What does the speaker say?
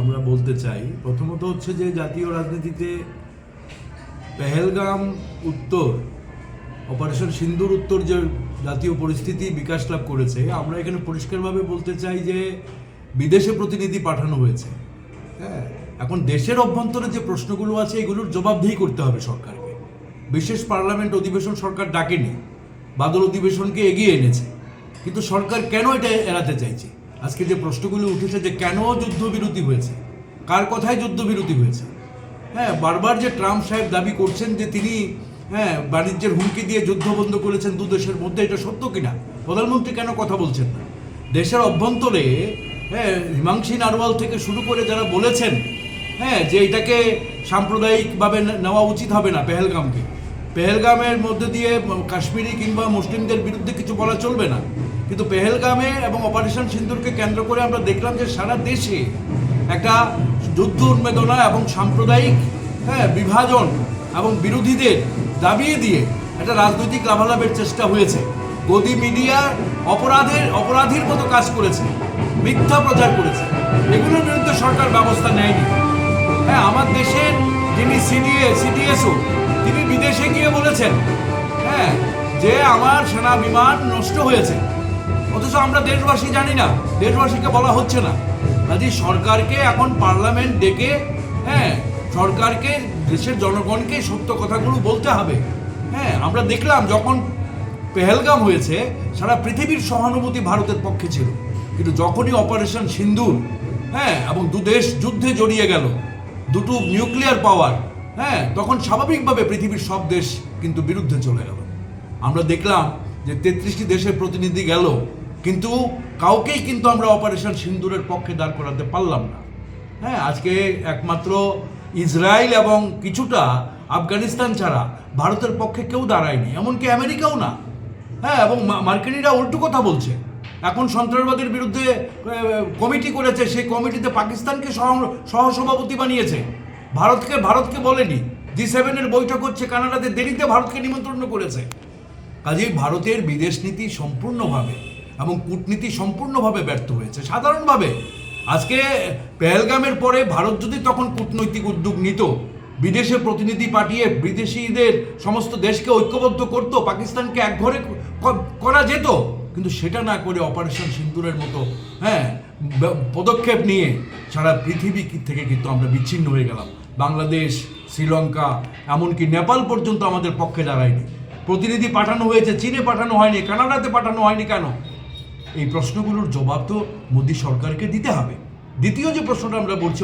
আমরা বলতে চাই প্রথমত হচ্ছে যে জাতীয় রাজনীতিতে পেহেলগাম উত্তর অপারেশন সিন্দুর উত্তর যে জাতীয় পরিস্থিতি বিকাশ লাভ করেছে, আমরা এখানে পরিষ্কারভাবে বলতে চাই যে বিদেশে প্রতিনিধি পাঠানো হয়েছে। হ্যাঁ, এখন দেশের অভ্যন্তরে যে প্রশ্নগুলো আছে এগুলোর জবাবদিহি করতে হবে সরকারকে। বিশেষ পার্লামেন্ট অধিবেশন সরকার ডাকেনি, বাদল অধিবেশনকে এগিয়ে এনেছে, কিন্তু সরকার কেন এটা এড়াতে চাইছে? আজকে যে প্রশ্নগুলো উঠেছে যে কেন যুদ্ধবিরতি হয়েছে, কার কথায় যুদ্ধবিরতি হয়েছে। হ্যাঁ, বারবার যে ট্রাম্প সাহেব দাবি করছেন যে তিনি বাণিজ্যের হুমকি দিয়ে যুদ্ধ বন্ধ করেছেন দু দেশের মধ্যে, এটা সত্য কিনা? প্রধানমন্ত্রী কেন কথা বলছেন না? দেশের অভ্যন্তরে হিমাংশী নারওয়াল থেকে শুরু করে যারা বলেছেন যে এটাকে সাম্প্রদায়িকভাবে নেওয়া উচিত হবে না, পেহেলগামের মধ্যে দিয়ে কাশ্মীরি কিংবা মুসলিমদের বিরুদ্ধে কিছু বলা চলবে না, কিন্তু পেহেলগামে এবং অপারেশন সিন্দুরকে কেন্দ্র করে আমরা দেখলাম যে সারা দেশে একটা যুদ্ধ উন্মেদনা এবং সাম্প্রদায়িক বিভাজন এবং বিরোধীদের দাবিয়ে দিয়ে একটা রাজনৈতিক লাভালাভের চেষ্টা হয়েছে। গদি মিডিয়া অপরাধীর মতো কাজ করেছে, মিথ্যা প্রচার করেছে, এগুলোর বিরুদ্ধে সরকার ব্যবস্থা নেয়নি। আমার দেশের যিনি সিডিএসও তিনি বিদেশে গিয়ে বলেছেন যে আমার সেনা বিমান নষ্ট হয়েছে, অথচ আমরা দেশবাসী জানি না, দেশবাসীকে বলা হচ্ছে না। কাজে সরকারকে এখন পার্লামেন্ট ডেকে সরকারকে দেশের জনগণকে সত্য কথাগুলো বলতে হবে। আমরা দেখলাম যখন পেহেলগাম হয়েছে সারা পৃথিবীর সহানুভূতি ভারতের পক্ষে ছিল, কিন্তু যখনই অপারেশন সিন্দুর এবং দু দেশ যুদ্ধে জড়িয়ে গেল, দুটো নিউক্লিয়ার পাওয়ার, তখন স্বাভাবিকভাবে পৃথিবীর সব দেশ কিন্তু বিরুদ্ধে চলে গেল। আমরা দেখলাম যে 33টি দেশের প্রতিনিধি গেল, কিন্তু কাউকেই কিন্তু আমরা অপারেশন সিন্দুরের পক্ষে দাঁড় করাতে পারলাম না। আজকে একমাত্র ইসরায়েল এবং কিছুটা আফগানিস্তান ছাড়া ভারতের পক্ষে কেউ দাঁড়ায়নি, এমনকি আমেরিকাও না। এবং মার্কিনিরা উল্টো কথা বলছে, এখন সন্ত্রাসবাদের বিরুদ্ধে কমিটি করেছে, সেই কমিটিতে পাকিস্তানকে সহসভাপতি বানিয়েছে, ভারতকে বলেনি। G7 বৈঠক হচ্ছে কানাডাতে, দেরিতে ভারতকে নিমন্ত্রণ করেছে। কাজেই ভারতের বিদেশ নীতি সম্পূর্ণভাবে এবং কূটনীতি সম্পূর্ণভাবে ব্যর্থ হয়েছে। সাধারণভাবে আজকে পেহেলগামের পরে ভারত যদি তখন কূটনৈতিক উদ্যোগ নিত, বিদেশে প্রতিনিধি পাঠিয়ে বিদেশিদের সমস্ত দেশকে ঐক্যবদ্ধ করত, পাকিস্তানকে একঘরে করা যেত, কিন্তু সেটা না করে অপারেশন সিন্দুরের মতো পদক্ষেপ নিয়ে সারা পৃথিবী থেকে কিন্তু আমরা বিচ্ছিন্ন হয়ে গেলাম। বাংলাদেশ, শ্রীলঙ্কা, এমনকি নেপাল পর্যন্ত আমাদের পক্ষে দাঁড়ায়নি। প্রতিনিধি পাঠানো হয়েছে, চীনে পাঠানো হয়নি, কানাডাতে পাঠানো হয়নি কেন? এই প্রশ্নগুলোর জবাব তো মোদী সরকারকে দিতে হবে। দ্বিতীয় যে প্রশ্নটা আমরা বলছি